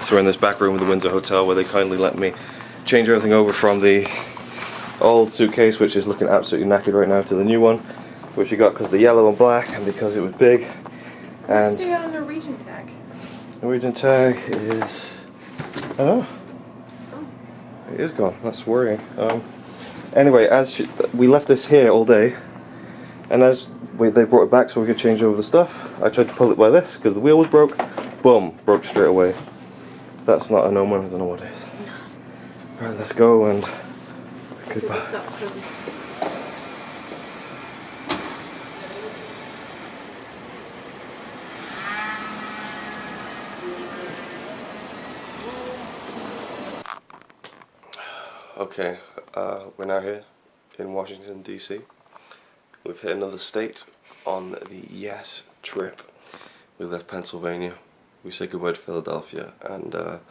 So we're in this back room of the Windsor Hotel where they kindly let me change everything over from the old suitcase, which is looking absolutely knackered right now, to the new one, which we got because the yellow and black and because it was big. Where's the Norwegian tag? Norwegian tag is, I don't know. It's gone. It is gone. That's worrying. Anyway, we left this here all day, and they brought it back so we could change over the stuff, I tried to pull it by this because the wheel was broke. Boom, broke straight away. If that's not an omen, I don't know what is. Alright, let's go and goodbye. Okay, we're now here in Washington D.C. We've hit another state on the Yes trip. We left Pennsylvania. We said goodbye to Philadelphia, and the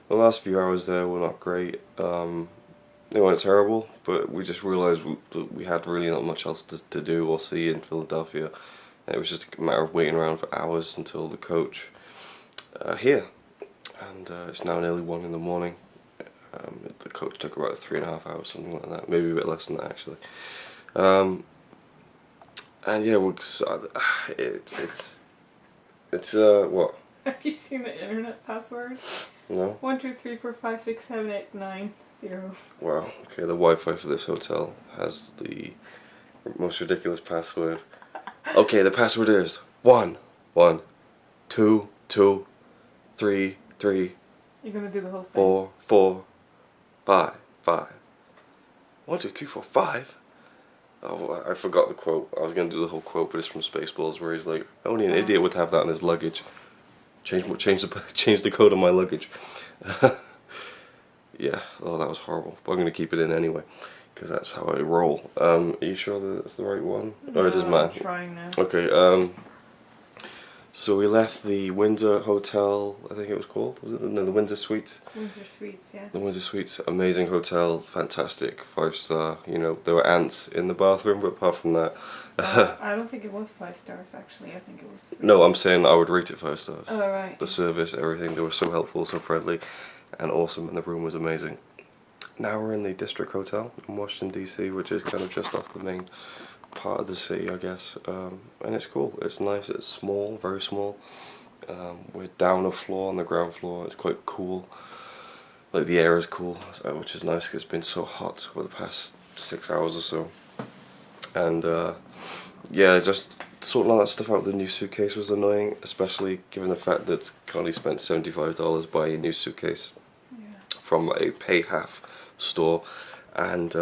last few hours there were not great. They weren't terrible, but we just realised we had really not much else to do or see in Philadelphia. And it was just a matter of waiting around for hours until the coach here. And it's now nearly 1 in the morning. The coach took about 3.5 hours, something like that, maybe a bit less than that actually. And yeah, it's what? Have you seen the internet password? No. 123456789. Wow. Okay, the Wi-Fi for this hotel has the most ridiculous password. Okay, the password is 1 1 2 2 3 3. You're gonna do the whole thing. 4 4 5 5. 1 2 3 4 5. Oh, I forgot the quote. I was gonna do the whole quote, but it's from Spaceballs, where he's like, "Only an idiot would have that in his luggage." Change the code on my luggage. Yeah, oh, that was horrible. But I'm gonna keep it in anyway, because that's how I roll. Are you sure that that's the right one? No, or it doesn't matter. I'm trying now. Okay. So we left the Windsor Hotel, I think it was called. Was it the Windsor Suites? Windsor Suites, yeah. The Windsor Suites, amazing hotel, fantastic, 5-star. You know, there were ants in the bathroom, but apart from that, I don't think it was 5 stars actually. I think it was 3. No, I'm saying I would rate it 5 stars. Oh, right. The service, everything, they were so helpful, so friendly, and awesome, and the room was amazing. Now we're in the District Hotel in Washington D.C, which is kind of just off the main part of the city, I guess, and it's cool. It's nice. It's small, very small. We're down a floor on the ground floor. It's quite cool. Like, the air is cool, which is nice because it's been so hot for the past 6 hours or so. And yeah, just sorting all that stuff out with the new suitcase was annoying, especially given the fact that Connie spent $75 buying a new suitcase from a pay half store, and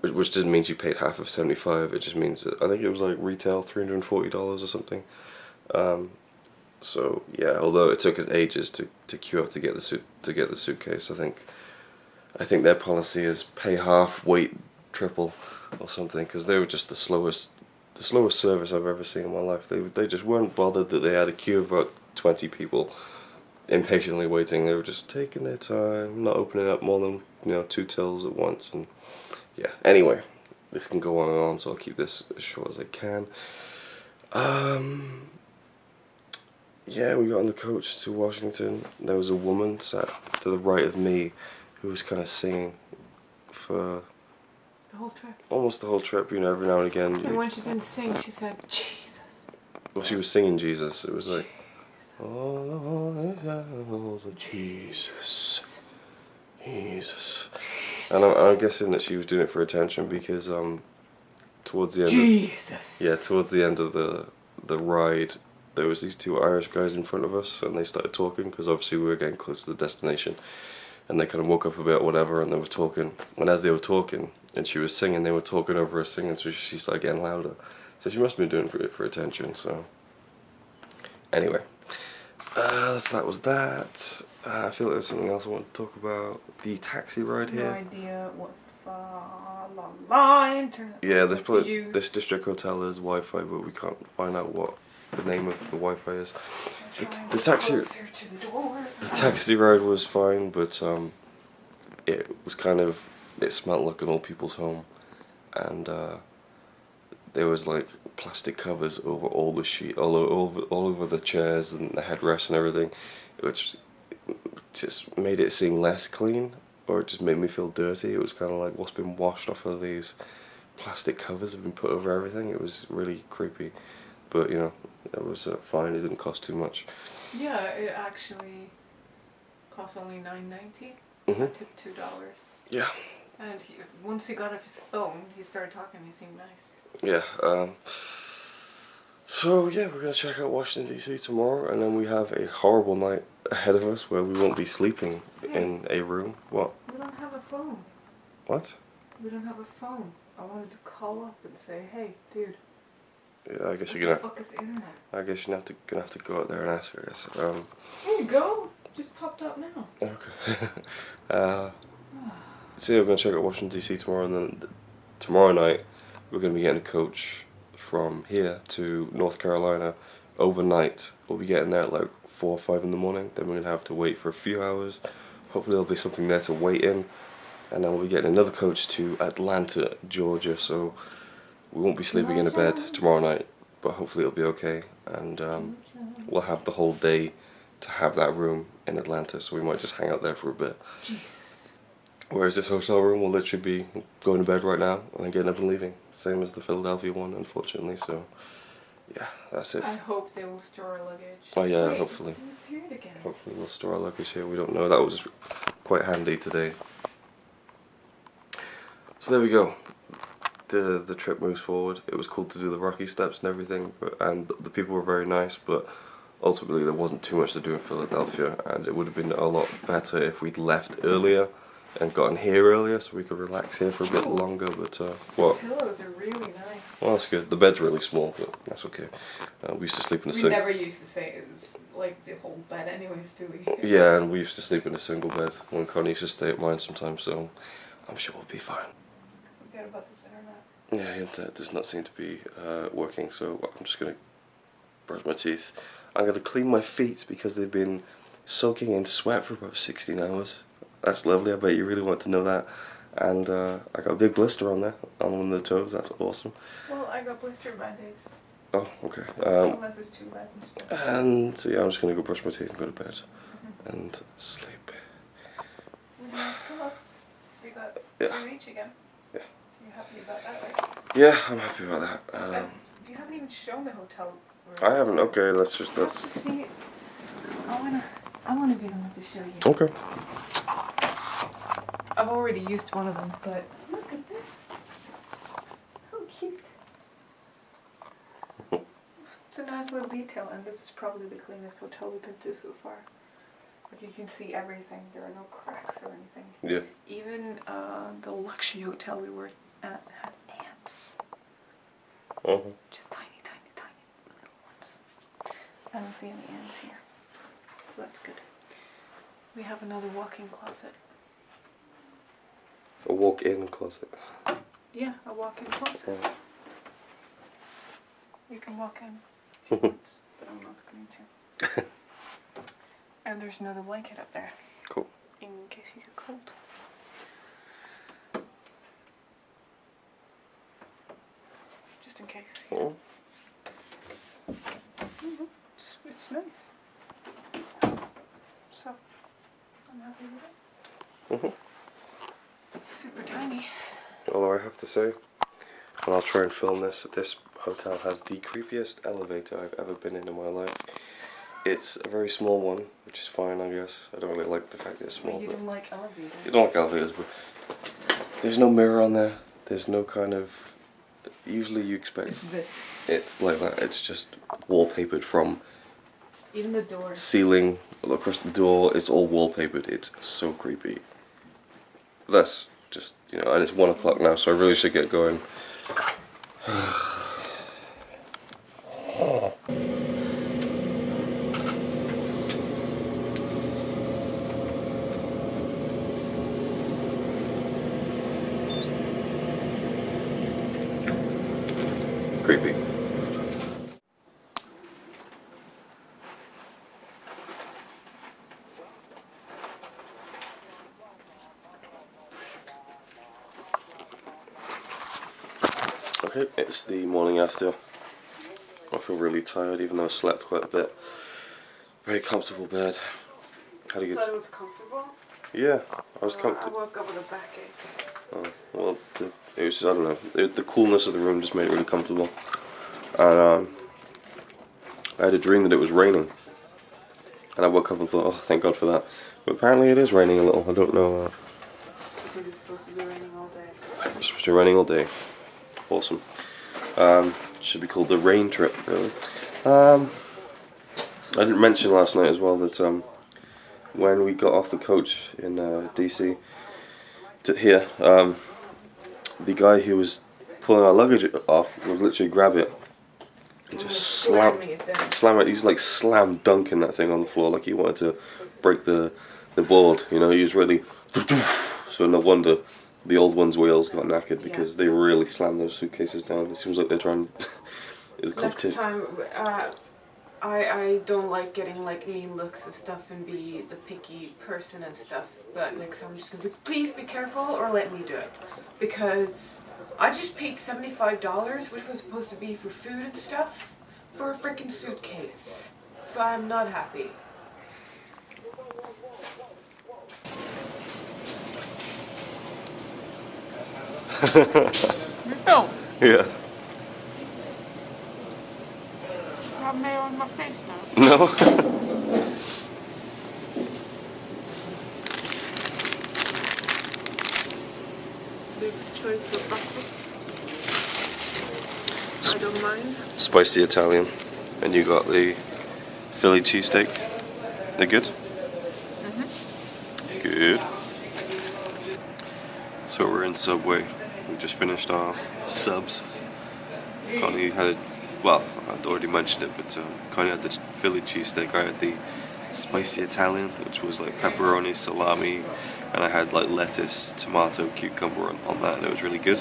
which doesn't mean she paid half of $75. It just means that I think it was like retail $340 or something. So yeah, although it took us ages to queue up to get the suitcase, I think their policy is pay half, wait triple, or something, because they were just the slowest service I've ever seen in my life. They just weren't bothered that they had a queue of about 20 people impatiently waiting. They were just taking their time, not opening up more than 2 tills at once. And yeah, anyway, this can go on and on, so I'll keep this as short as I can. Yeah, we got on the coach to Washington. There was a woman sat to the right of me who was kind of singing for the whole trip. Almost the whole trip, every now and again. And when she didn't sing, she said, "Jesus." Well, she was singing Jesus. It was like, "Oh, Jesus, Jesus." And I'm guessing that she was doing it for attention because towards the end. Jesus. Towards the end of the ride, there was these 2 Irish guys in front of us, and they started talking because obviously we were getting close to the destination, and they kind of woke up a bit, whatever, and they were talking. And as they were talking, and she was singing, they were talking over her singing, so she started getting louder. So she must have been doing it for attention. So anyway, so that was that. I feel like there's something else I want to talk about. The taxi ride here. No idea what internet. Yeah, this District Hotel is Wi-Fi, but we can't find out what the name of the Wi-Fi is. The taxi ride was fine, but it was it smelled like an old people's home, and there was like plastic covers over all the sheet, all over the chairs and the headrests and everything, which just made it seem less clean, or it just made me feel dirty. It was kind of like what's been washed off of these plastic covers have been put over everything. It was really creepy, but you know, it was fine. It didn't cost too much. Yeah, it actually cost only $9.90. Mhm. I tipped $2. Yeah. And once he got off his phone, he started talking. He seemed nice. Yeah. So yeah, we're gonna check out Washington D.C. tomorrow, and then we have a horrible night ahead of us where we won't be sleeping in a room. What? We don't have a phone. What? We don't have a phone. I wanted to call up and say, hey, dude. Yeah, I guess what you're the gonna. fuck is internet? I guess you're gonna have to go out there and ask. I guess. There you go. Just popped up now. Okay. So yeah, we're gonna check out Washington D.C. tomorrow, and then tomorrow night we're gonna be getting a coach from here to North Carolina overnight. We'll be getting there at like 4 or 5 in the morning. Then we're gonna have to wait for a few hours. Hopefully there'll be something there to wait in, and then we'll be getting another coach to Atlanta, Georgia. So we won't be sleeping in a bed tomorrow night, but hopefully it'll be okay, and we'll have the whole day to have that room in Atlanta. So we might just hang out there for a bit. Jesus. Whereas this hotel room will literally be going to bed right now and then getting up and leaving. Same as the Philadelphia one, unfortunately. So, yeah, that's it. I hope they will store our luggage. Oh yeah, Wait, hopefully. it disappeared again. Hopefully we'll store our luggage here. We don't know. That was quite handy today. So there we go. The trip moves forward. It was cool to do the rocky steps and everything, and the people were very nice, but ultimately there wasn't too much to do in Philadelphia, and it would have been a lot better if we'd left earlier and gotten here earlier so we could relax here for a bit longer. But what? The pillows are really nice. Well, that's good. The bed's really small, but that's okay. We used to sleep in a We single. never used to say it's like the whole bed anyways, do we? Yeah, and we used to sleep in a single bed when Connie used to stay at mine sometimes, so I'm sure we'll be fine. Forget about this internet. Yeah, the internet does not seem to be working, so I'm just going to brush my teeth. I'm going to clean my feet because they've been soaking in sweat for about 16 hours. That's lovely, I bet you really want to know that. And I got a big blister on there, on one of the toes, that's awesome. Well, I got blister band-aids. Oh, okay. Unless it's too bad and stuff. And so yeah, I'm just going to go brush my teeth and go to bed. And sleep. With nice pillows. We got two each again. Yeah. You happy about that, right? Yeah, I'm happy about that. You haven't even shown the hotel room. I haven't, okay, let's just... Let's just see it. I wanna be the one to show you. Okay. I've already used one of them, but look at this. How cute. It's a nice little detail, and this is probably the cleanest hotel we've been to so far. Like, you can see everything. There are no cracks or anything. Yeah. Even the luxury hotel we were at had ants. Just tiny little ones. I don't see any ants here, so that's good. We have another walk-in closet. A walk-in closet. Yeah, a walk-in closet. Yeah. You can walk in if you want, but I'm not going to. And there's another blanket up there. Cool. In case you get cold. Just in case. Oh. It's nice. So, I'm happy with it. It's super tiny. Although I have to say, and I'll try and film this, this hotel has the creepiest elevator I've ever been in my life. It's a very small one, which is fine, I guess. I don't really like the fact that it's small. You but don't like elevators. you don't like elevators, but there's no mirror on there. There's no kind of... Usually you expect... It's this. It's like that. It's just wallpapered from... Even the door. Ceiling, across the door, it's all wallpapered. It's so creepy. That's just, you know, and it's 1 o'clock now, so I really should get going. Creepy. Okay, it's the morning after. I feel really tired even though I slept quite a bit. Very comfortable bed. How do you I get? thought it was comfortable. Yeah, I was I comfortable. woke up with a backache. Oh, well, it was just, I don't know. The coolness of the room just made it really comfortable. And I had a dream that it was raining, and I woke up and thought, oh, thank God for that. But apparently it is raining a little. I don't know. I think it's supposed to be raining all day. It's supposed to be raining all day. Awesome. Should be called the rain trip, really. I didn't mention last night as well that when we got off the coach in DC to here, the guy who was pulling our luggage off would literally grab it and just slam it. He was like slam dunking that thing on the floor like he wanted to break the board. You know, he was really. So no wonder the old one's wheels got knackered because they really slammed those suitcases down. It seems like they're trying. It's a competition. Next time, I don't like getting like mean looks and stuff and be the picky person and stuff. But next time I'm just gonna be, please be careful or let me do it, because I just paid $75, which was supposed to be for food and stuff, for a freaking suitcase. So I'm not happy. Film. Yeah. I have mayo on my face now. No. Luke's choice of breakfast. I don't mind. Spicy Italian, and you got the Philly cheesesteak. They're good. Good. So we're in Subway. We just finished our subs. Connie had, well, I'd already mentioned it, but Connie had the Philly cheesesteak. I had the spicy Italian, which was like pepperoni, salami, and I had like lettuce, tomato, cucumber on that, and it was really good.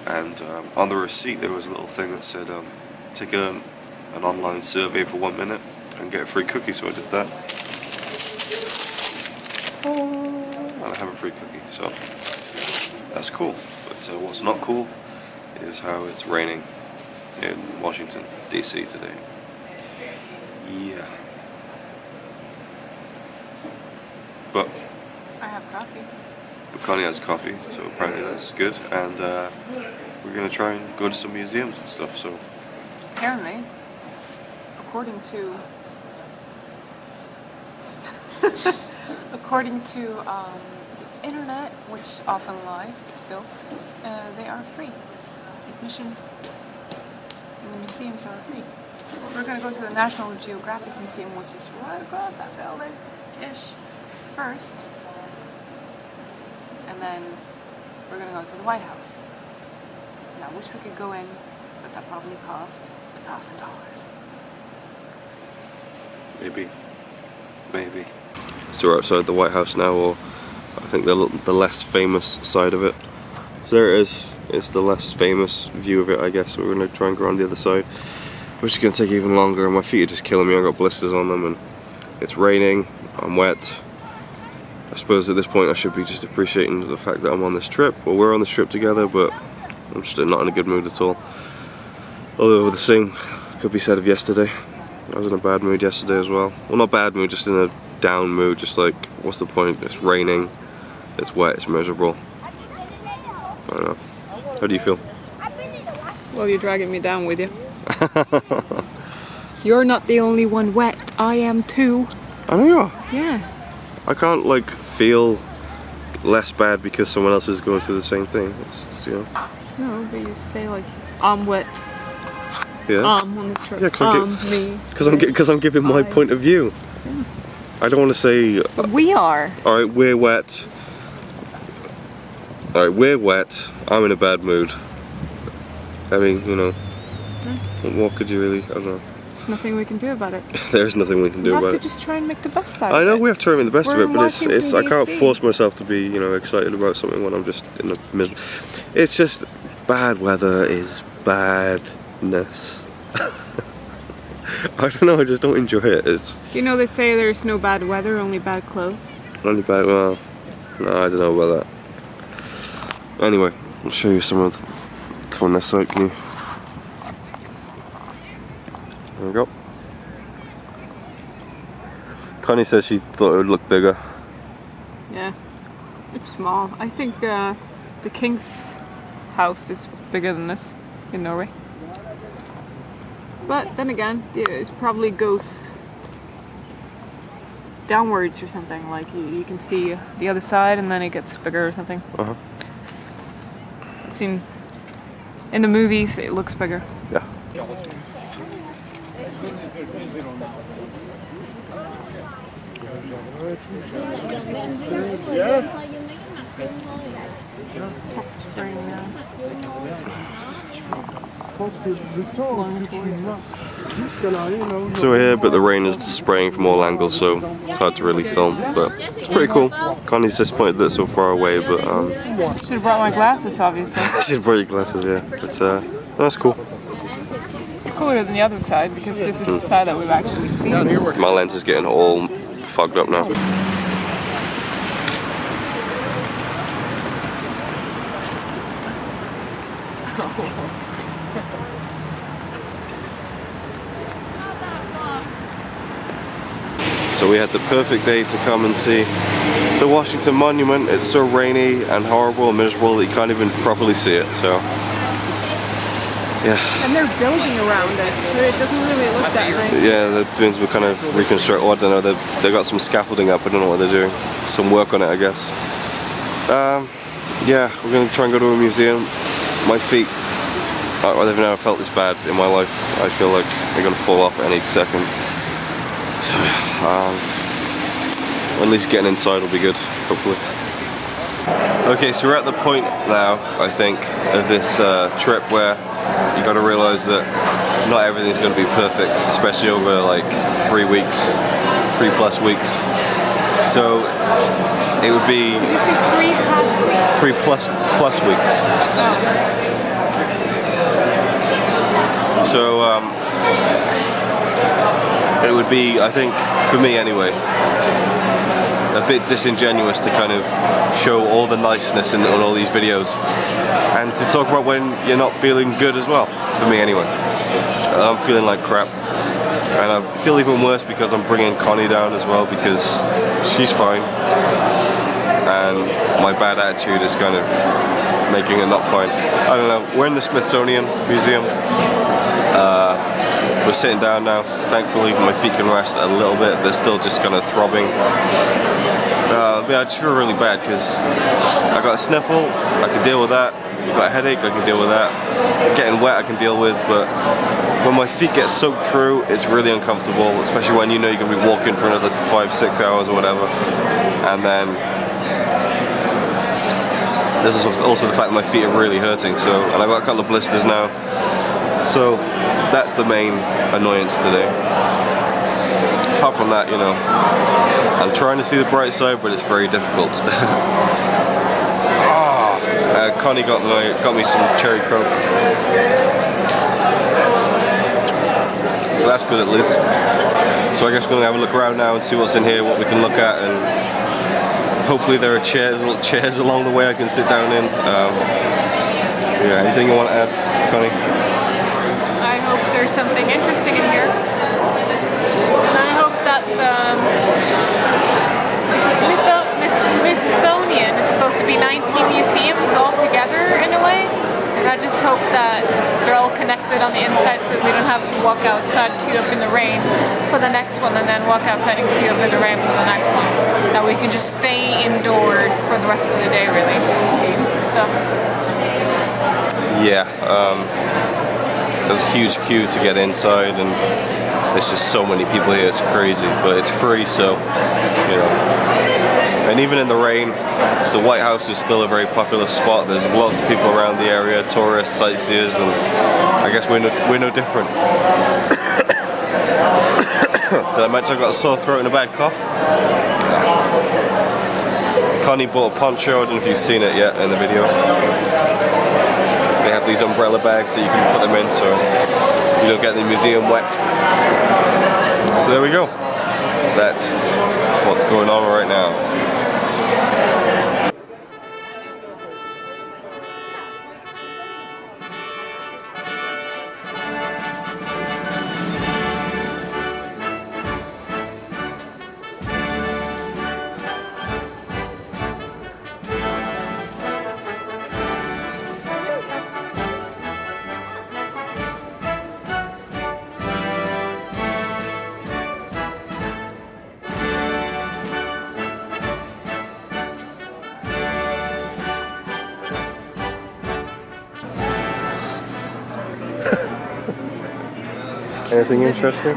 And on the receipt there was a little thing that said, take an online survey for 1 minute and get a free cookie, so I did that. And I have a free cookie, so that's cool. But what's not cool is how it's raining in Washington D.C. today. Yeah. But I have coffee. Connie has coffee, so apparently that's good. And we're gonna try and go to some museums and stuff. So Apparently, according to the internet, which often lies, but still, they are free. Admission in the museums are free. We're going to go to the National Geographic Museum, which is right across that building-ish, first. And then we're going to go to the White House. And I wish we could go in, but that probably cost $1,000. maybe. So we're outside the White House now, or I think the less famous side of it. So there it is. It's the less famous view of it, I guess. We're going to try and go around the other side, which is going to take even longer, and my feet are just killing me. I've got blisters on them, and it's raining, I'm wet. I suppose at this point I should be just appreciating the fact that I'm on this trip, or we're on this trip together, but I'm just not in a good mood at all. Although the same could be said of yesterday. I was in a bad mood yesterday as well. Well, not bad mood, just in a down mood, just like, what's the point? It's raining, it's wet, it's miserable. I don't know. How do you feel? Well, you're dragging me down with you. You're not the only one wet. I am too. I know you are. Yeah. I can't like feel less bad because someone else is going through the same thing. It's, you know. No, but you say like, I'm wet. Yeah. On this trip. Yeah, because I'm giving my point of view. Yeah. I don't want to say. We are. All right, we're wet. All right, we're wet. I'm in a bad mood. I mean, you know, what could you really? I don't know. There's nothing we can do about it. There's nothing we can do about it. We have to just try and make the best out of it. I know we have to try and make the best of it, but it's I can't DC. force myself to be, you know, excited about something when I'm just in a miserable. It's just bad weather is badness. I don't know. I just don't enjoy it. It's. You know they say there's no bad weather, only bad clothes. Only bad. Well, no, I don't know about that. Anyway, I'll show you some of the on this side. Can you? There we go. Connie says she thought it would look bigger. Yeah, it's small. I think the king's house is bigger than this in Norway. But then again, it probably goes downwards or something. Like you can see the other side, and then it gets bigger or something. I've seen in the movies it looks bigger. Yeah. Top spring now. So we're here, but the rain is spraying from all angles, so it's hard to really film. But it's pretty cool. Connie's disappointed that it's so far away, but Should have brought my glasses, obviously. I should bring your glasses, yeah. But that's cool. It's cooler than the other side because this is the side that we've actually seen. My lens is getting all fogged up now. So we had the perfect day to come and see the Washington Monument. It's so rainy and horrible and miserable that you can't even properly see it. So yeah. And they're building around it, so it doesn't really look that nice. Yeah, they're doing some kind of reconstruct. Oh, I don't know. They got some scaffolding up. I don't know what they're doing. Some work on it, I guess. Yeah, we're gonna try and go to a museum. My feet. I've never felt this bad in my life. I feel like they're gonna fall off any second. So, at least getting inside will be good, hopefully. Okay, so we're at the point now, I think, of this trip where you got to realise that not everything's going to be perfect, especially over like 3 weeks, 3+ weeks. So it would be. Did you say 3 past weeks? 3+ weeks. So it would be, I think, for me anyway, a bit disingenuous to kind of show all the niceness in all these videos and to talk about when you're not feeling good as well, for me anyway. I'm feeling like crap, and I feel even worse because I'm bringing Connie down as well because she's fine and my bad attitude is kind of making it not fine. I don't know, we're in the Smithsonian Museum. We're sitting down now. Thankfully my feet can rest a little bit. They're still just kind of throbbing. Yeah, I just feel really bad because I got a sniffle, I can deal with that. I've got a headache, I can deal with that. Getting wet I can deal with, but when my feet get soaked through, it's really uncomfortable, especially when you know you're going to be walking for another 5-6 hours or whatever. And then there's also the fact that my feet are really hurting, so, and I've got a couple of blisters now. So that's the main annoyance today. Apart from that, you know, I'm trying to see the bright side, but it's very difficult. Connie got me some cherry coke, so that's good at least. So I guess we're gonna have a look around now and see what's in here, what we can look at, and hopefully there are chairs along the way I can sit down in. Yeah, anything you want to add, Connie? I hope there's something interesting in here. And I hope that the Smithsonian is supposed to be 19 museums all together in a way. And I just hope that they're all connected on the inside so we don't have to walk outside, queue up in the rain for the next one, and then walk outside and queue up in the rain for the next one. That we can just stay indoors for the rest of the day, really, and see stuff. Yeah, there's a huge queue to get inside, and there's just so many people here, it's crazy, but it's free, so, you know. And even in the rain, the White House is still a very popular spot. There's lots of people around the area, tourists, sightseers, and I guess we're no different. Did I mention I've got a sore throat and a bad cough? Connie bought a poncho, I don't know if you've seen it yet in the video. They have these umbrella bags that you can put them in so you don't get the museum wet. So there we go. That's what's going on right now. Anything interesting?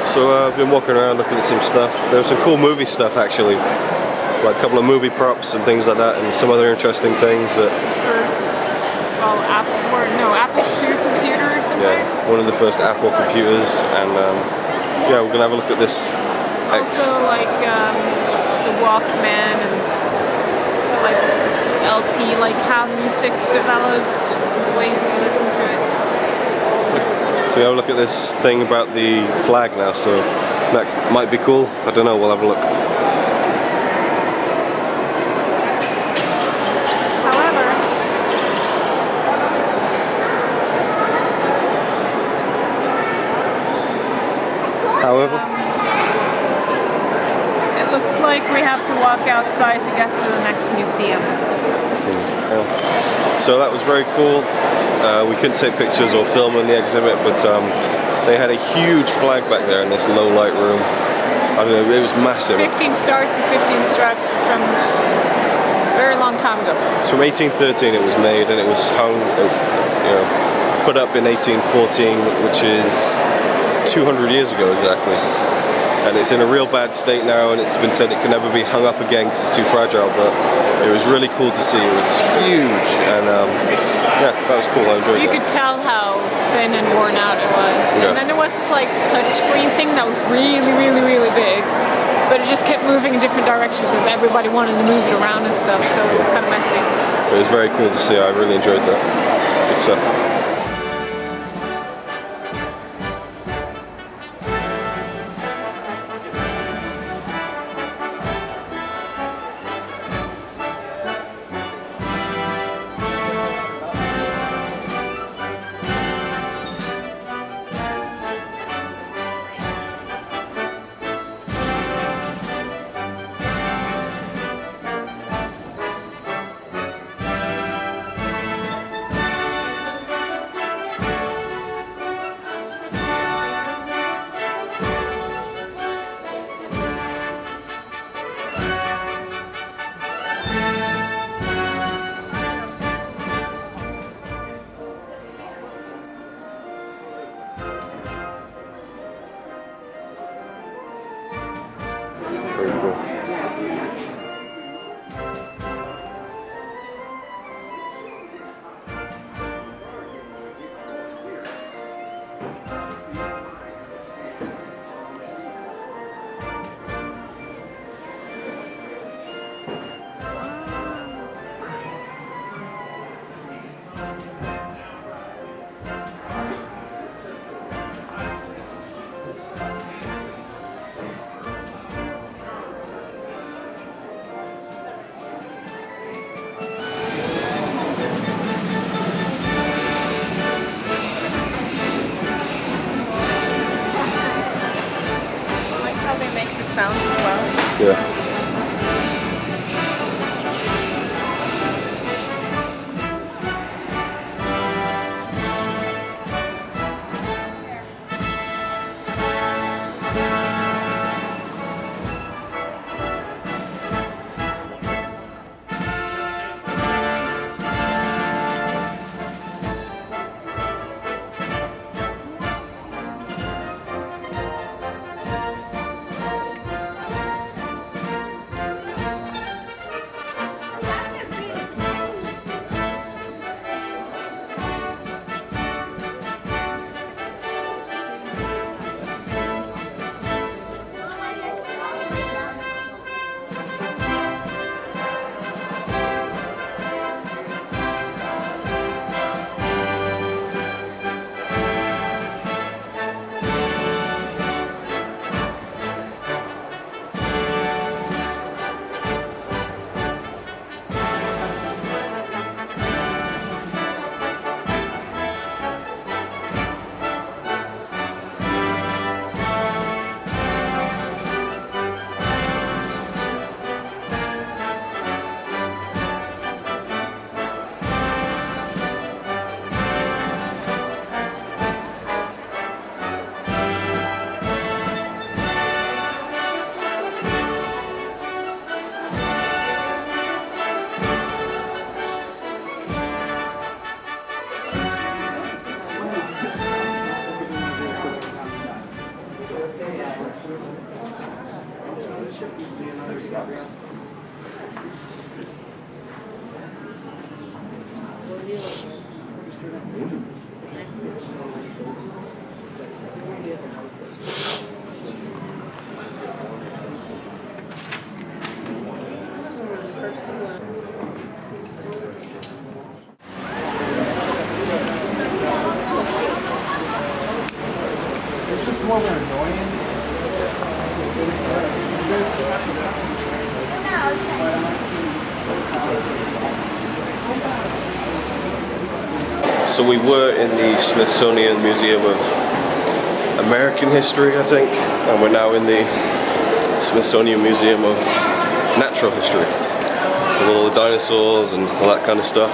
So I've been walking around looking at some stuff. There was some cool movie stuff actually, like a couple of movie props and things like that, and some other interesting things that. First, well, Apple II computer or something. Yeah, one of the first Apple computers, and yeah, we're gonna have a look at this. Also, like the Walkman and like LP, like how music developed, the way we listen to it. So we have a look at this thing about the flag now, so that might be cool. I don't know, we'll have a look. However, it looks like we have to walk outside to get to the next museum. Yeah. So that was very cool. We couldn't take pictures or film in the exhibit, but they had a huge flag back there in this low light room. I don't know, it was massive. 15 stars and 15 stripes from a very long time ago. It's from 1813 it was made, and it was hung, you know, put up in 1814, which is 200 years ago exactly. And it's in a real bad state now, and it's been said it can never be hung up again because it's too fragile, but it was really cool to see. It was huge, and yeah, that was cool. I enjoyed it. You could tell how thin and worn out it was. Yeah. And then there was like touch screen thing that was really, really, really big, but it just kept moving in different directions because everybody wanted to move it around and stuff, so it was kind of messy. It was very cool to see. I really enjoyed that. Good stuff. Very cool. Sounds as well. Yeah. It's just more of an annoyance. So we were in the Smithsonian Museum of American History, I think, and we're now in the Smithsonian Museum of Natural History, with all the dinosaurs and all that kind of stuff.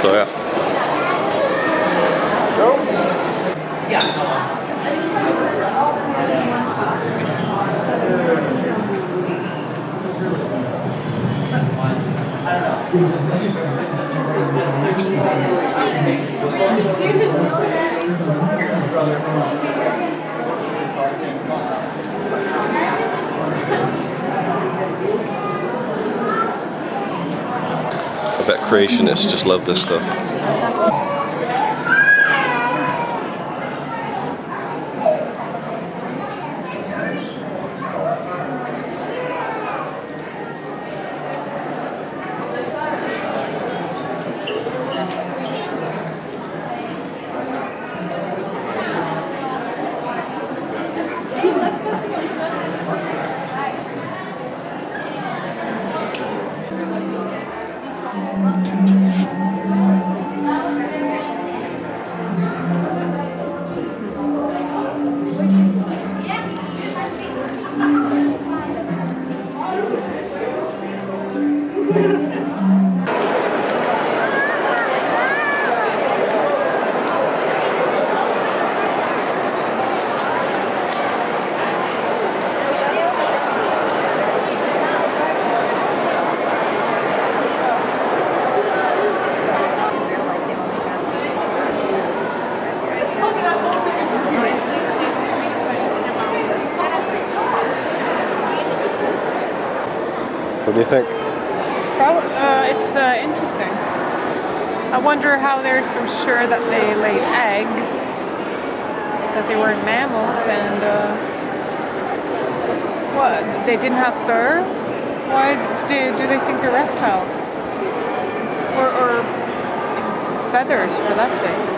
So yeah. I bet creationists just love this stuff. What do you think? It's interesting. I wonder how they're so sure that they laid eggs, that they weren't mammals, and what? They didn't have fur? Why do they think they're reptiles? Or feathers, for that sake?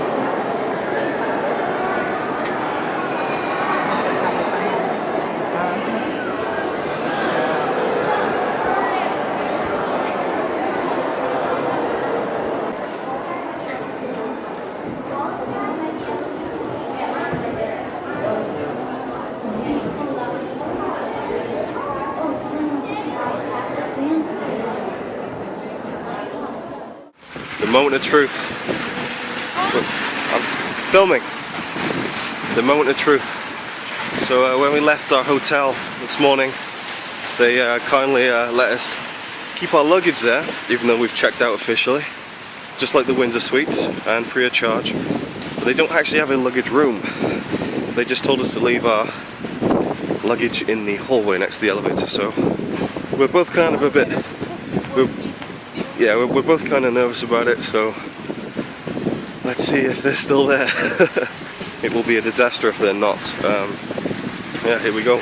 The moment of truth. I'm filming. The moment of truth. So when we left our hotel this morning, they kindly let us keep our luggage there, even though we've checked out officially, just like the Windsor Suites, and free of charge. But they don't actually have a luggage room. They just told us to leave our luggage in the hallway next to the elevator. So we're both kind of a bit, we're both kind of nervous about it. So let's see if they're still there. It will be a disaster if they're not. Yeah, here we go.